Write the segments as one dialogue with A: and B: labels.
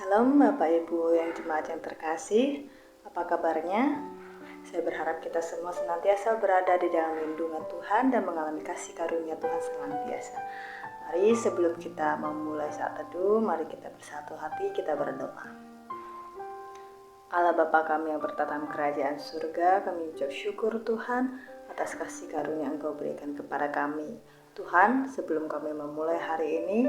A: Shalom Bapak Ibu yang jemaat yang terkasih, apa kabarnya? Saya berharap kita semua senantiasa berada di dalam lindungan Tuhan dan mengalami kasih karunia Tuhan senantiasa. Mari sebelum kita memulai saat teduh, mari kita bersatu hati, kita berdoa. Allah Bapa kami yang bertata di kerajaan surga, kami ucap syukur Tuhan atas kasih karunia Engkau berikan kepada kami. Tuhan, sebelum kami memulai hari ini,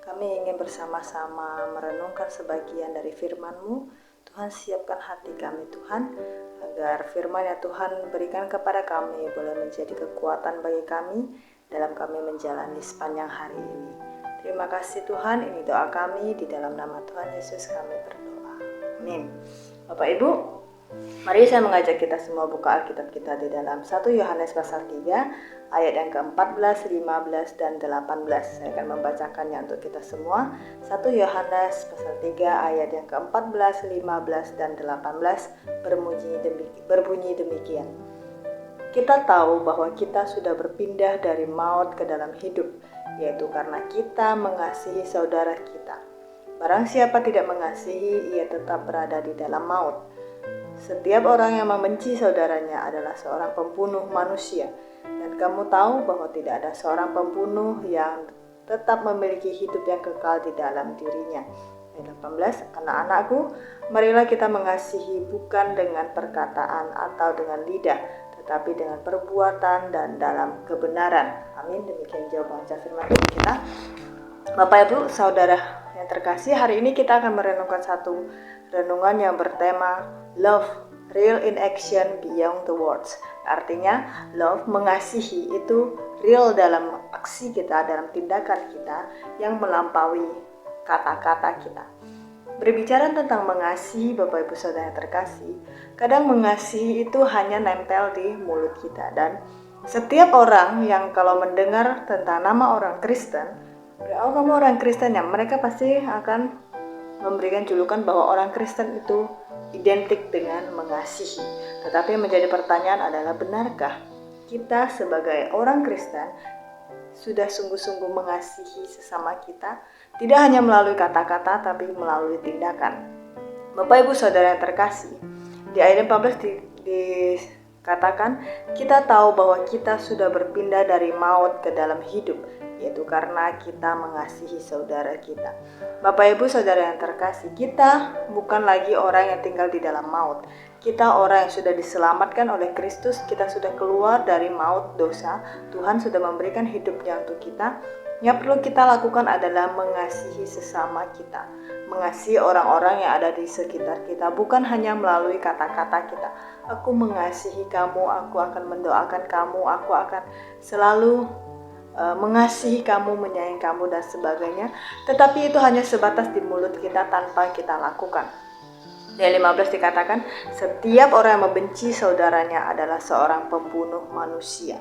A: kami ingin bersama-sama merenungkan sebagian dari firman-Mu. Tuhan, siapkan hati kami Tuhan, agar firman yang Tuhan berikan kepada kami boleh menjadi kekuatan bagi kami dalam kami menjalani sepanjang hari ini. Terima kasih Tuhan, ini doa kami, di dalam nama Tuhan Yesus kami berdoa. Amin. Bapak Ibu, mari saya mengajak kita semua buka Alkitab kita di dalam 1 Yohanes pasal 3 ayat yang ke-14, 15, dan 18. Saya akan membacakannya untuk kita semua. 1 Yohanes pasal 3 ayat yang ke-14, 15, dan 18 berbunyi demikian. Kita tahu bahwa kita sudah berpindah dari maut ke dalam hidup, yaitu karena kita mengasihi saudara kita. Barang siapa tidak mengasihi, ia tetap berada di dalam maut. Setiap orang yang membenci saudaranya adalah seorang pembunuh manusia. Dan kamu tahu bahwa tidak ada seorang pembunuh yang tetap memiliki hidup yang kekal di dalam dirinya. Ayat 18, anak-anakku, marilah kita mengasihi bukan dengan perkataan atau dengan lidah, tetapi dengan perbuatan dan dalam kebenaran. Amin. Demikian jawaban firman Tuhan kita. Bapak Ibu, saudara yang terkasih, hari ini kita akan merenungkan satu renungan yang bertema Love, Real in Action Beyond the Words. Artinya, love, mengasihi itu real dalam aksi kita, dalam tindakan kita yang melampaui kata-kata kita. Berbicara tentang mengasihi, Bapak Ibu Saudara yang terkasih, kadang mengasihi itu hanya nempel di mulut kita. Dan setiap orang yang kalau mendengar tentang nama orang Kristen, oh kamu orang Kristen ya, mereka pasti akan memberikan julukan bahwa orang Kristen itu identik dengan mengasihi. Tetapi yang menjadi pertanyaan adalah, benarkah kita sebagai orang Kristen sudah sungguh-sungguh mengasihi sesama kita? Tidak hanya melalui kata-kata, tapi melalui tindakan. Bapak Ibu Saudara yang terkasih, di ayat 14 dikatakan, kita tahu bahwa kita sudah berpindah dari maut ke dalam hidup, yaitu karena kita mengasihi saudara kita. Bapak Ibu Saudara yang terkasih, kita bukan lagi orang yang tinggal di dalam maut. Kita orang yang sudah diselamatkan oleh Kristus, kita sudah keluar dari maut dosa. Tuhan sudah memberikan hidupnya untuk kita. Yang perlu kita lakukan adalah mengasihi sesama kita, mengasihi orang-orang yang ada di sekitar kita, bukan hanya melalui kata-kata kita. Aku mengasihi kamu, aku akan mendoakan kamu, aku akan selalu mengasihi kamu, menyayangi kamu, dan sebagainya. Tetapi itu hanya sebatas di mulut kita tanpa kita lakukan. Di ayat 15 dikatakan, setiap orang yang membenci saudaranya adalah seorang pembunuh manusia.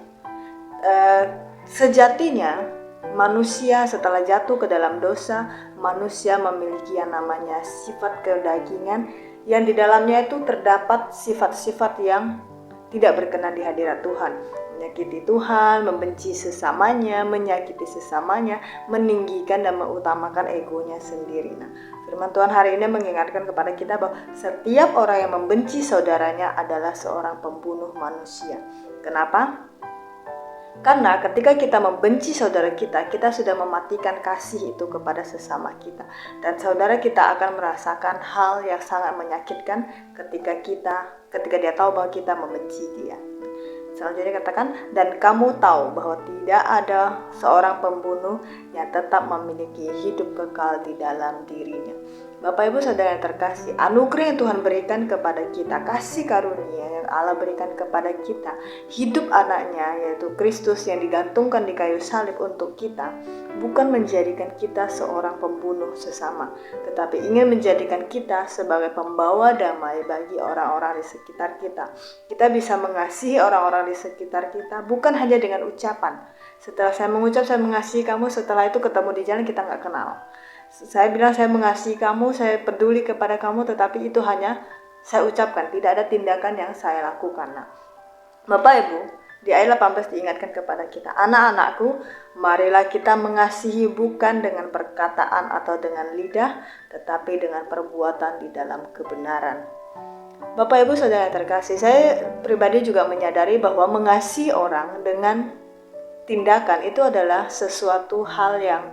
A: Sejatinya manusia setelah jatuh ke dalam dosa, manusia memiliki yang namanya sifat kedagingan, yang di dalamnya itu terdapat sifat-sifat yang tidak berkenan di hadirat Tuhan. Menyakiti Tuhan, membenci sesamanya, menyakiti sesamanya, meninggikan dan mengutamakan egonya sendiri. Nah, firman Tuhan hari ini mengingatkan kepada kita bahwa setiap orang yang membenci saudaranya adalah seorang pembunuh manusia. Kenapa? Karena ketika kita membenci saudara kita, kita sudah mematikan kasih itu kepada sesama kita. Dan saudara kita akan merasakan hal yang sangat menyakitkan ketika dia tahu bahwa kita membenci dia. Selanjutnya katakan, dan kamu tahu bahwa tidak ada seorang pembunuh yang tetap memiliki hidup kekal di dalam dirinya. Bapak Ibu Saudara yang terkasih, anugerah yang Tuhan berikan kepada kita, kasih karunia yang Allah berikan kepada kita, hidup anaknya yaitu Kristus yang digantungkan di kayu salib untuk kita, bukan menjadikan kita seorang pembunuh sesama, tetapi ingin menjadikan kita sebagai pembawa damai bagi orang-orang di sekitar kita. Kita bisa mengasihi orang-orang di sekitar kita bukan hanya dengan ucapan. Setelah saya mengucap saya mengasihi kamu, setelah itu ketemu di jalan kita nggak kenal. Saya bilang saya mengasihi kamu, saya peduli kepada kamu, tetapi itu hanya saya ucapkan, tidak ada tindakan yang saya lakukan. Nah, Bapak Ibu, Di ayat 18 diingatkan kepada kita, anak-anakku, marilah kita mengasihi bukan dengan perkataan atau dengan lidah, tetapi dengan perbuatan di dalam kebenaran. Bapak Ibu Saudara terkasih, saya pribadi juga menyadari bahwa mengasihi orang dengan tindakan itu adalah sesuatu hal yang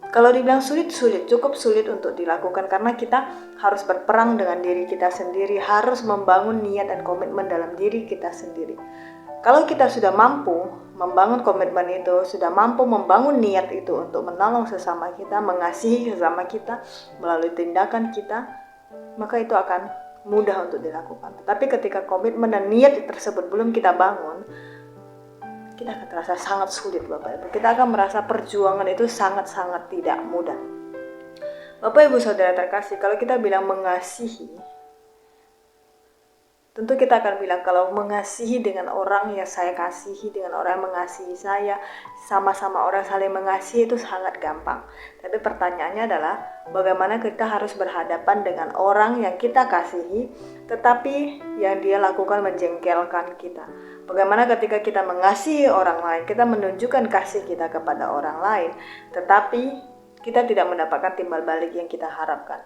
A: kalau dibilang sulit, cukup sulit untuk dilakukan karena kita harus berperang dengan diri kita sendiri, harus membangun niat dan komitmen dalam diri kita sendiri. Kalau kita sudah mampu membangun komitmen itu, sudah mampu membangun niat itu untuk menolong sesama kita, mengasihi sesama kita melalui tindakan kita, maka itu akan mudah untuk dilakukan. Tapi ketika komitmen dan niat tersebut belum kita bangun, kita akan terasa sangat sulit Bapak Ibu. Kita akan merasa perjuangan itu sangat-sangat tidak mudah. Bapak Ibu Saudara terkasih, kalau kita bilang mengasihi, tentu kita akan bilang kalau mengasihi dengan orang yang saya kasihi, dengan orang yang mengasihi saya, sama-sama orang saling mengasihi itu sangat gampang. Tapi pertanyaannya adalah bagaimana kita harus berhadapan dengan orang yang kita kasihi, tetapi yang dia lakukan menjengkelkan kita. Bagaimana ketika kita mengasihi orang lain, kita menunjukkan kasih kita kepada orang lain, tetapi kita tidak mendapatkan timbal balik yang kita harapkan.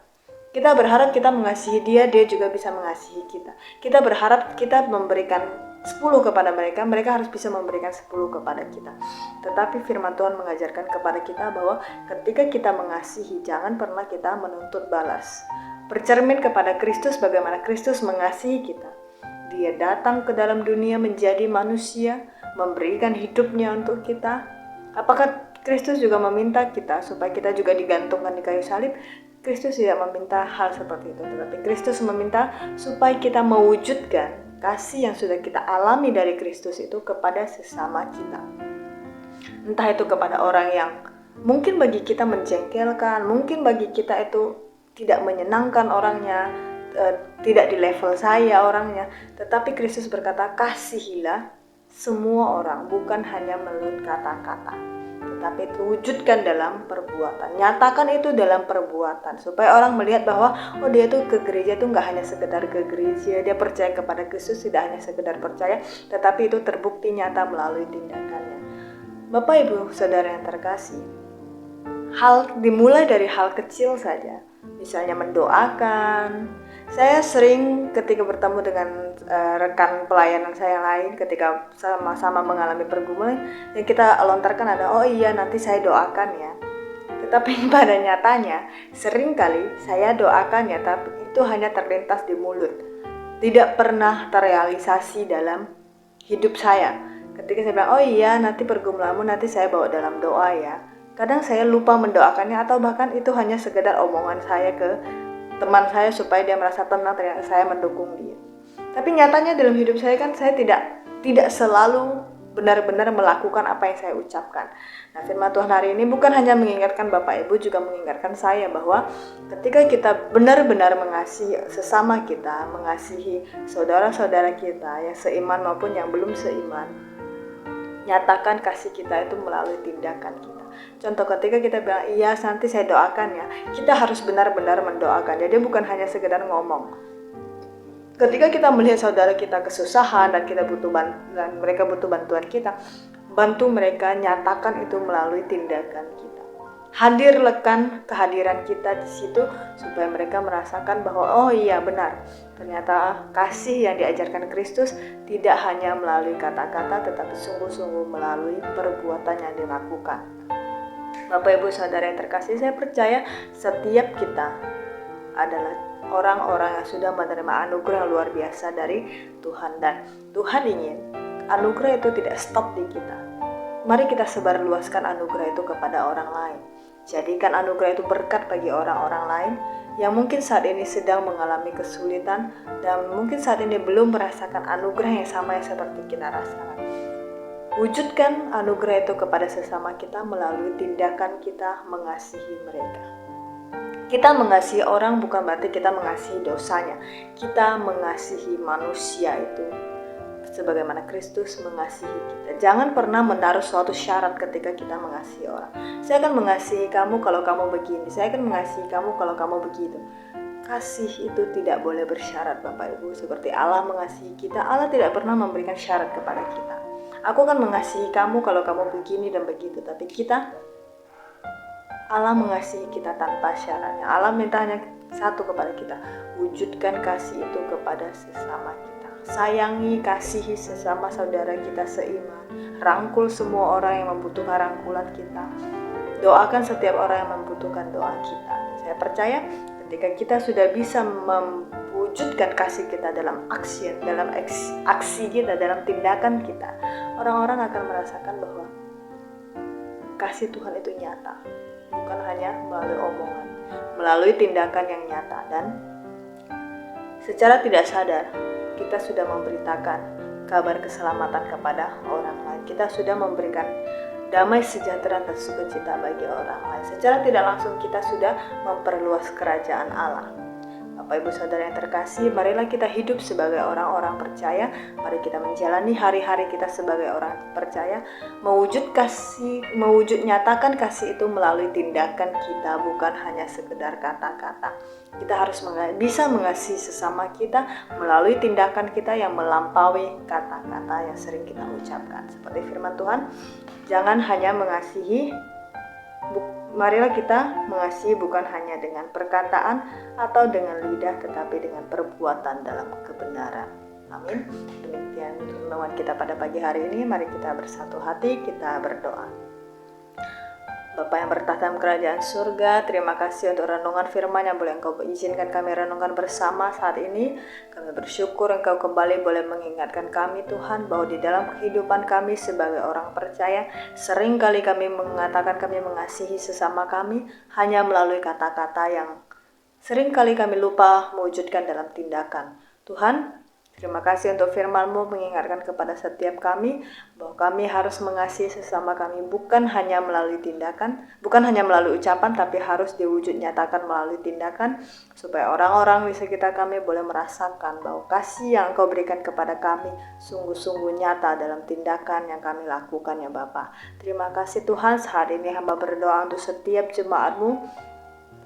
A: Kita berharap kita mengasihi dia juga bisa mengasihi kita. Kita berharap kita memberikan 10 kepada mereka, mereka harus bisa memberikan 10 kepada kita. Tetapi firman Tuhan mengajarkan kepada kita bahwa ketika kita mengasihi, jangan pernah kita menuntut balas. Bercermin kepada Kristus bagaimana Kristus mengasihi kita. Dia datang ke dalam dunia menjadi manusia, memberikan hidupnya untuk kita. Apakah Kristus juga meminta kita supaya kita juga digantungkan di kayu salib? Kristus tidak meminta hal seperti itu, tetapi Kristus meminta supaya kita mewujudkan kasih yang sudah kita alami dari Kristus itu kepada sesama kita. Entah itu kepada orang yang mungkin bagi kita menjengkelkan, mungkin bagi kita itu tidak menyenangkan orangnya, tidak di level saya orangnya, tetapi Kristus berkata kasihilah semua orang, bukan hanya melalui kata-kata, tetapi itu wujudkan dalam perbuatan, nyatakan itu dalam perbuatan, supaya orang melihat bahwa oh dia tuh ke gereja tuh nggak hanya sekedar ke gereja, dia percaya kepada Kristus tidak hanya sekedar percaya, tetapi itu terbukti nyata melalui tindakannya. Bapak Ibu Saudara yang terkasih, dimulai dari hal kecil saja, misalnya mendoakan. Saya sering ketika bertemu dengan rekan pelayanan saya lain, ketika sama-sama mengalami pergumulan, yang kita lontarkan ada, oh iya nanti saya doakan ya. Tetapi pada nyatanya, sering kali saya doakan ya, tapi itu hanya terlintas di mulut. Tidak pernah terrealisasi dalam hidup saya. Ketika saya bilang, oh iya nanti pergumulanmu nanti saya bawa dalam doa ya. Kadang saya lupa mendoakannya, atau bahkan itu hanya sekedar omongan saya ke teman saya supaya dia merasa tenang, ternyata saya mendukung dia. Tapi nyatanya dalam hidup saya kan saya tidak selalu benar-benar melakukan apa yang saya ucapkan. Nah, firman Tuhan hari ini bukan hanya mengingatkan Bapak Ibu, juga mengingatkan saya bahwa ketika kita benar-benar mengasihi sesama kita, mengasihi saudara-saudara kita yang seiman maupun yang belum seiman, nyatakan kasih kita itu melalui tindakan kita. Contoh ketika kita bilang, iya nanti saya doakan ya, kita harus benar-benar mendoakan. Jadi bukan hanya sekedar ngomong. Ketika kita melihat saudara kita kesusahan dan mereka butuh bantuan kita, bantu mereka, nyatakan itu melalui tindakan kita. Hadirkan kehadiran kita di situ supaya mereka merasakan bahwa oh iya benar, ternyata kasih yang diajarkan Kristus tidak hanya melalui kata-kata, tetapi sungguh-sungguh melalui perbuatan yang dilakukan. Bapak Ibu Saudara yang terkasih, saya percaya setiap kita adalah orang-orang yang sudah menerima anugerah yang luar biasa dari Tuhan, dan Tuhan ingin anugerah itu tidak stop di kita. Mari kita sebarluaskan anugerah itu kepada orang lain. Jadikan anugerah itu berkat bagi orang-orang lain yang mungkin saat ini sedang mengalami kesulitan dan mungkin saat ini belum merasakan anugerah yang sama yang seperti kita rasakan. Wujudkan anugerah itu kepada sesama kita melalui tindakan kita mengasihi mereka. Kita mengasihi orang bukan berarti kita mengasihi dosanya. Kita mengasihi manusia itu sebagaimana Kristus mengasihi kita. Jangan pernah menaruh suatu syarat ketika kita mengasihi orang. Saya akan mengasihi kamu kalau kamu begini. Saya akan mengasihi kamu kalau kamu begitu. Kasih itu tidak boleh bersyarat Bapak Ibu. Seperti Allah mengasihi kita, Allah tidak pernah memberikan syarat kepada kita. Aku akan mengasihi kamu kalau kamu begini dan begitu. Tapi Allah mengasihi kita tanpa syaratnya. Allah minta hanya satu kepada kita, wujudkan kasih itu kepada sesama kita. Sayangi, kasihi sesama saudara kita seiman. Rangkul semua orang yang membutuhkan rangkulan kita. Doakan setiap orang yang membutuhkan doa kita. Saya percaya ketika kita sudah bisa mewujudkan kasih kita dalam aksi kita, dalam tindakan kita, orang-orang akan merasakan bahwa kasih Tuhan itu nyata, bukan hanya melalui omongan, melalui tindakan yang nyata. Dan secara tidak sadar kita sudah memberitakan kabar keselamatan kepada orang lain. Kita sudah memberikan damai sejahtera dan sukacita bagi orang lain. Secara tidak langsung kita sudah memperluas kerajaan Allah. Bapak Ibu Saudara yang terkasih, marilah kita hidup sebagai orang-orang percaya. Mari kita menjalani hari-hari kita sebagai orang percaya, mewujud nyatakan kasih itu melalui tindakan kita, bukan hanya sekedar kata-kata. Kita harus bisa mengasihi sesama kita melalui tindakan kita yang melampaui kata-kata yang sering kita ucapkan. Seperti firman Tuhan, jangan hanya mengasihi, marilah kita mengasihi bukan hanya dengan perkataan atau dengan lidah, tetapi dengan perbuatan dalam kebenaran. Amin. Demikian renungan kita pada pagi hari ini. Mari kita bersatu hati, kita berdoa. Bapa yang bertahta dalam kerajaan surga, terima kasih untuk renungan firman yang boleh Engkau izinkan kami renungkan bersama saat ini. Kami bersyukur Engkau kembali boleh mengingatkan kami Tuhan, bahwa di dalam kehidupan kami sebagai orang percaya, seringkali kami mengatakan kami mengasihi sesama kami hanya melalui kata-kata yang seringkali kami lupa mewujudkan dalam tindakan. Tuhan, terima kasih untuk firman-Mu mengingatkan kepada setiap kami bahwa kami harus mengasihi sesama kami bukan hanya melalui tindakan, bukan hanya melalui ucapan, tapi harus diwujud nyatakan melalui tindakan, supaya orang-orang di sekitar kami boleh merasakan bahwa kasih yang Engkau berikan kepada kami sungguh-sungguh nyata dalam tindakan yang kami lakukan ya Bapa. Terima kasih Tuhan, saat ini hamba berdoa untuk setiap jemaat-Mu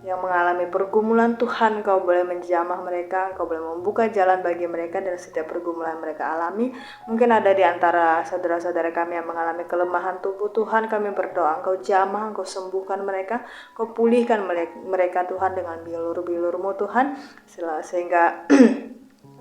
A: yang mengalami pergumulan. Tuhan, Engkau boleh menjamah mereka, Engkau boleh membuka jalan bagi mereka dan setiap pergumulan mereka alami. Mungkin ada di antara saudara-saudara kami yang mengalami kelemahan tubuh. Tuhan, kami berdoa Engkau jamah, Engkau sembuhkan mereka, Engkau pulihkan mereka Tuhan dengan bilur-bilur-Mu Tuhan, sehingga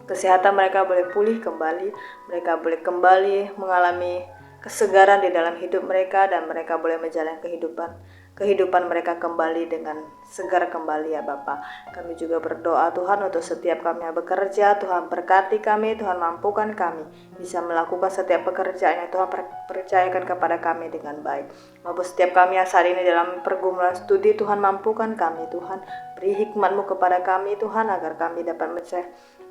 A: kesehatan mereka boleh pulih kembali, mereka boleh kembali mengalami kesegaran di dalam hidup mereka, dan mereka boleh menjalani kehidupan mereka kembali dengan segar kembali ya Bapa. Kami juga berdoa Tuhan untuk setiap kami yang bekerja, Tuhan berkati kami, Tuhan mampukan kami bisa melakukan setiap pekerjaan yang Tuhan percayakan kepada kami dengan baik. Maupun setiap kami yang saat ini dalam pergumulan studi, Tuhan mampukan kami, Tuhan beri hikmat-Mu kepada kami Tuhan, agar kami dapat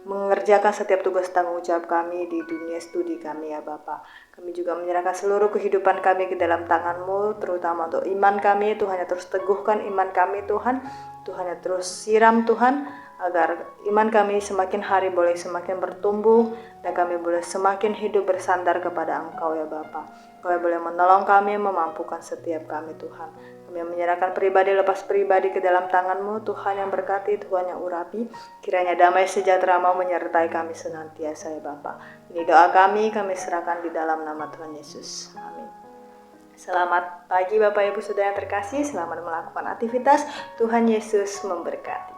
A: mengerjakan setiap tugas tanggung jawab kami di dunia studi kami ya Bapa. Kami juga menyerahkan seluruh kehidupan kami ke dalam tangan-Mu, terutama untuk iman kami. Tuhan yang terus teguhkan iman kami Tuhan, Tuhan yang terus siram Tuhan, agar iman kami semakin hari boleh semakin bertumbuh, dan kami boleh semakin hidup bersandar kepada Engkau ya Bapa. Engkau yang boleh menolong kami, memampukan setiap kami Tuhan. Kami menyerahkan pribadi lepas pribadi ke dalam tangan-Mu, Tuhan yang berkati, Tuhan yang urapi. Kiranya damai sejahtera mau menyertai kami senantiasa ya Bapa. Ini doa kami serahkan di dalam nama Tuhan Yesus. Amin. Selamat pagi Bapak Ibu Saudara yang terkasih, selamat melakukan aktivitas. Tuhan Yesus memberkati.